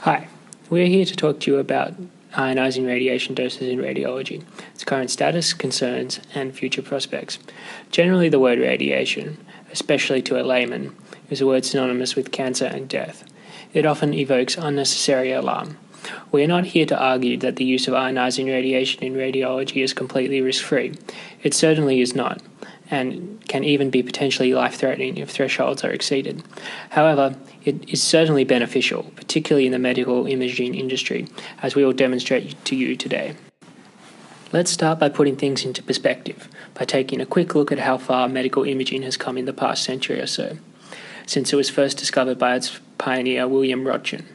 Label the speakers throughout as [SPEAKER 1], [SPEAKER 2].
[SPEAKER 1] Hi, we're here to talk to you about ionizing radiation doses in radiology, its current status, concerns, and future prospects. Generally, the word radiation, especially to a layman, is a word synonymous with cancer and death. It often evokes unnecessary alarm. We are not here to argue that the use of ionizing radiation in radiology is completely risk-free. It certainly is not, and can even be potentially life-threatening if thresholds are exceeded. However, it is certainly beneficial, particularly in the medical imaging industry, as we will demonstrate to you today. Let's start by putting things into perspective, by taking a quick look at how far medical imaging has come in the past century or so, since it was first discovered by its pioneer William Röntgen.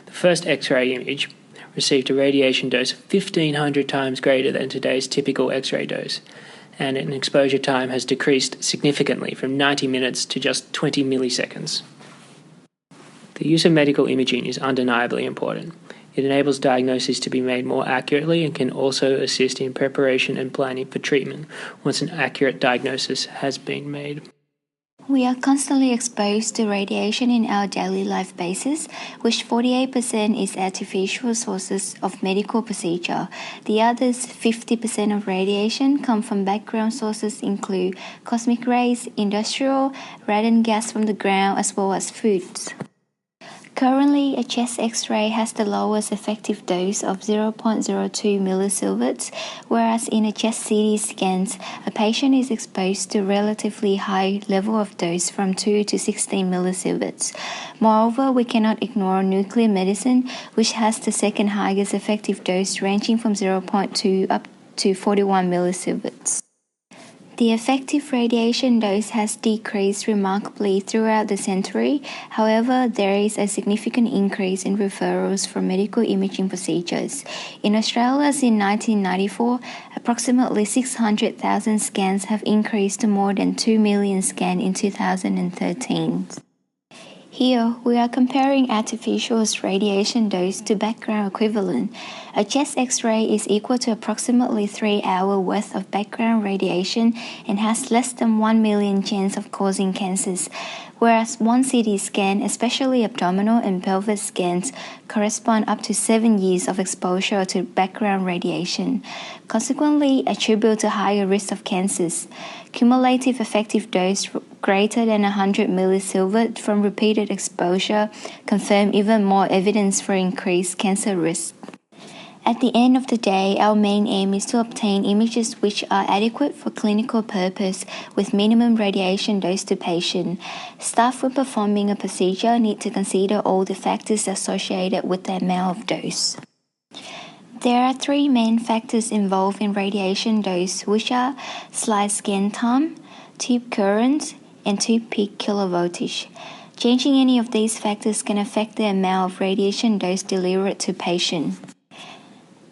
[SPEAKER 1] The first X-ray image received a radiation dose 1,500 times greater than today's typical X-ray dose, and an exposure time has decreased significantly from 90 minutes to just 20 milliseconds. The use of medical imaging is undeniably important. It enables diagnosis to be made more accurately and can also assist in preparation and planning for treatment once an accurate diagnosis has been made.
[SPEAKER 2] We are constantly exposed to radiation in our daily life basis, which 48% is artificial sources of medical procedure. The others 50% of radiation come from background sources include cosmic rays, industrial, radon gas from the ground, as well as foods. Currently, a chest X-ray has the lowest effective dose of 0.02 millisieverts, whereas in a chest CT scans, a patient is exposed to relatively high level of dose from 2 to 16 millisieverts. Moreover, we cannot ignore nuclear medicine, which has the second highest effective dose ranging from 0.2 up to 41 millisieverts. The effective radiation dose has decreased remarkably throughout the century. However, there is a significant increase in referrals for medical imaging procedures. In Australia, since 1994, approximately 600,000 scans have increased to more than 2 million scans in 2013. Here, we are comparing artificial radiation dose to background equivalent. A chest X-ray is equal to approximately 3 hours worth of background radiation and has less than 1 million chance of causing cancers, whereas one CT scan, especially abdominal and pelvic scans, correspond up to 7 years of exposure to background radiation, consequently attribute to higher risk of cancers. Cumulative effective dose greater than 100 millisievert from repeated exposure confirm even more evidence for increased cancer risk. At the end of the day, our main aim is to obtain images which are adequate for clinical purpose with minimum radiation dose to patient. Staff when performing a procedure need to consider all the factors associated with the amount of dose. There are 3 main factors involved in radiation dose, which are slide scan time, tube current, and tube peak kilovoltage. Changing any of these factors can affect the amount of radiation dose delivered to patient.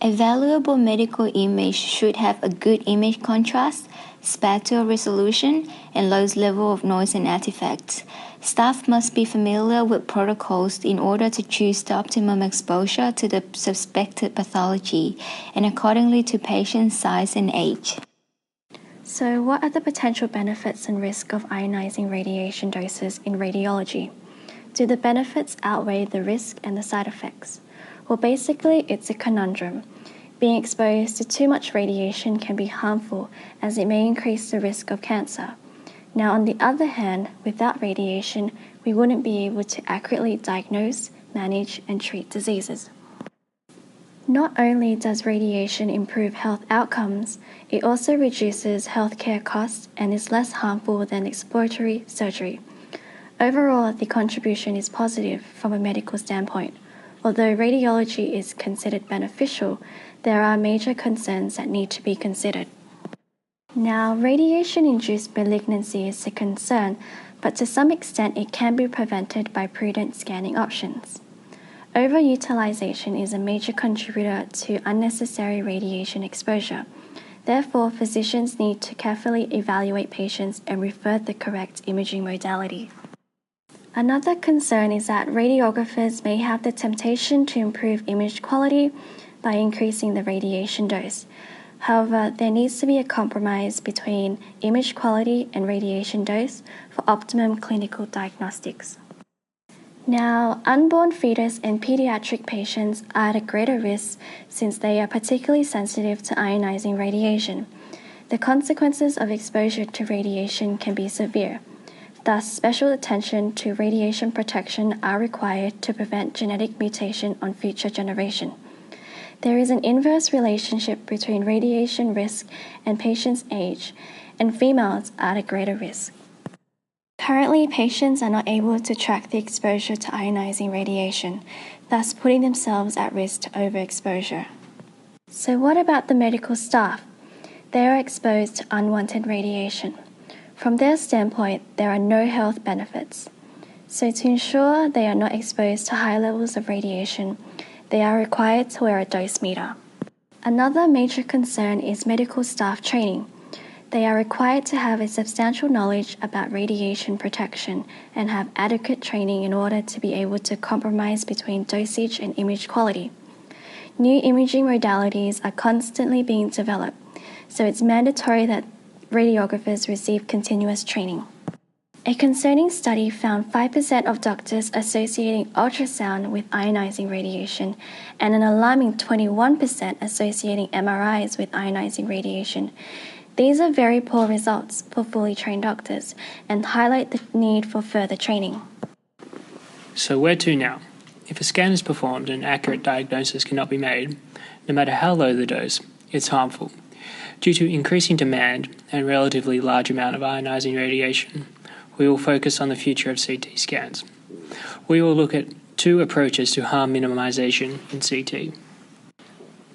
[SPEAKER 2] A valuable medical image should have a good image contrast, spatial resolution, and low level of noise and artifacts. Staff must be familiar with protocols in order to choose the optimum exposure to the suspected pathology, and accordingly to patient size and age.
[SPEAKER 3] So, what are the potential benefits and risks of ionizing radiation doses in radiology? Do the benefits outweigh the risk and the side effects? Well, basically, it's a conundrum. Being exposed to too much radiation can be harmful as it may increase the risk of cancer. Now, on the other hand, without radiation, we wouldn't be able to accurately diagnose, manage, and treat diseases. Not only does radiation improve health outcomes, it also reduces healthcare costs and is less harmful than exploratory surgery. Overall, the contribution is positive from a medical standpoint. Although radiology is considered beneficial, there are major concerns that need to be considered. Now, radiation-induced malignancy is a concern, but to some extent it can be prevented by prudent scanning options. Overutilization is a major contributor to unnecessary radiation exposure. Therefore, physicians need to carefully evaluate patients and refer the correct imaging modality. Another concern is that radiographers may have the temptation to improve image quality by increasing the radiation dose. However, there needs to be a compromise between image quality and radiation dose for optimum clinical diagnostics. Now, unborn fetus and pediatric patients are at a greater risk since they are particularly sensitive to ionizing radiation. The consequences of exposure to radiation can be severe. Thus, special attention to radiation protection are required to prevent genetic mutation on future generations. There is an inverse relationship between radiation risk and patient's age, and females are at a greater risk. Currently, patients are not able to track the exposure to ionizing radiation, thus putting themselves at risk to overexposure. So what about the medical staff? They are exposed to unwanted radiation. From their standpoint, there are no health benefits. So to ensure they are not exposed to high levels of radiation, they are required to wear a dose meter. Another major concern is medical staff training. They are required to have a substantial knowledge about radiation protection and have adequate training in order to be able to compromise between dosage and image quality. New imaging modalities are constantly being developed, so it's mandatory that radiographers receive continuous training. A concerning study found 5% of doctors associating ultrasound with ionizing radiation and an alarming 21% associating MRIs with ionizing radiation. These are very poor results for fully trained doctors and highlight the need for further training.
[SPEAKER 1] So where to now? If a scan is performed and an accurate diagnosis cannot be made, no matter how low the dose, it's harmful. Due to increasing demand and relatively large amount of ionizing radiation, we will focus on the future of CT scans. We will look at two approaches to harm minimization in CT.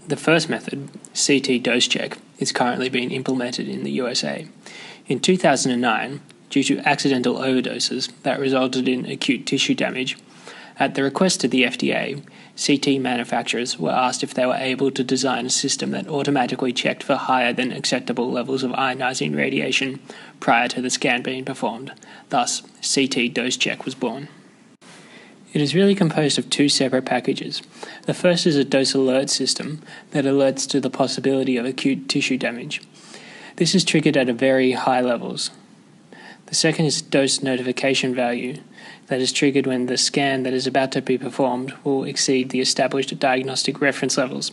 [SPEAKER 1] The first method, CT dose check, is currently being implemented in the USA. In 2009, due to accidental overdoses that resulted in acute tissue damage, at the request of the FDA, CT manufacturers were asked if they were able to design a system that automatically checked for higher than acceptable levels of ionizing radiation prior to the scan being performed. Thus, CT dose check was born. It is really composed of two separate packages. The first is a dose alert system that alerts to the possibility of acute tissue damage. This is triggered at very high levels. The second is dose notification value that is triggered when the scan that is about to be performed will exceed the established diagnostic reference levels.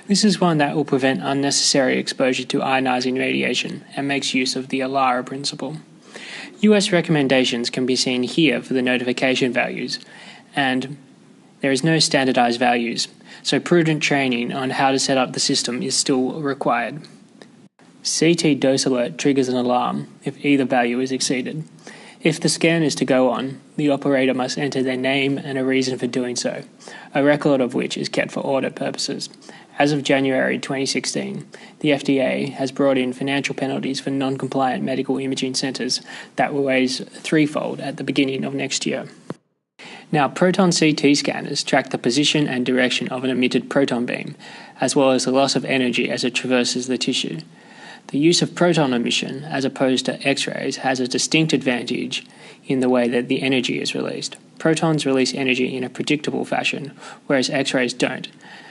[SPEAKER 1] This is one that will prevent unnecessary exposure to ionizing radiation and makes use of the ALARA principle. US recommendations can be seen here for the notification values, and there is no standardized values, so prudent training on how to set up the system is still required. CT dose alert triggers an alarm if either value is exceeded. If the scan is to go on, the operator must enter their name and a reason for doing so, a record of which is kept for audit purposes. As of January 2016, the FDA has brought in financial penalties for non-compliant medical imaging centres that will raise threefold at the beginning of next year. Now, proton CT scanners track the position and direction of an emitted proton beam, as well as the loss of energy as it traverses the tissue. The use of proton emission, as opposed to X-rays, has a distinct advantage in the way that the energy is released. Protons release energy in a predictable fashion, whereas X-rays don't,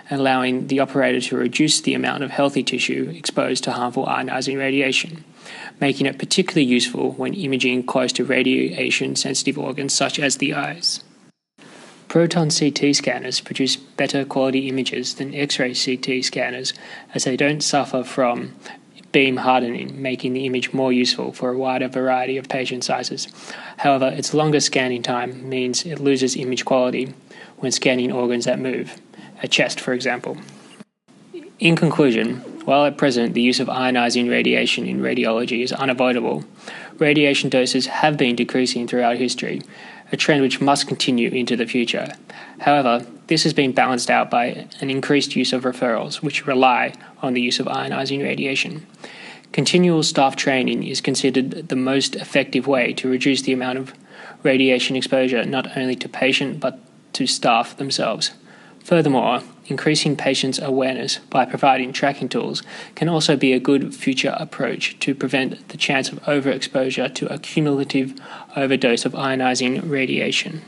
[SPEAKER 1] allowing the operator to reduce the amount of healthy tissue exposed to harmful ionizing radiation, making it particularly useful when imaging close to radiation-sensitive organs such as the eyes. Proton CT scanners produce better quality images than X-ray CT scanners as they don't suffer from beam hardening, making the image more useful for a wider variety of patient sizes. However, its longer scanning time means it loses image quality when scanning organs that move, a chest for example. In conclusion, while at present the use of ionizing radiation in radiology is unavoidable, radiation doses have been decreasing throughout history, a trend which must continue into the future. However, this has been balanced out by an increased use of referrals, which rely on the use of ionizing radiation. Continual staff training is considered the most effective way to reduce the amount of radiation exposure not only to patient but to staff themselves. Furthermore, increasing patients' awareness by providing tracking tools can also be a good future approach to prevent the chance of overexposure to a cumulative overdose of ionizing radiation.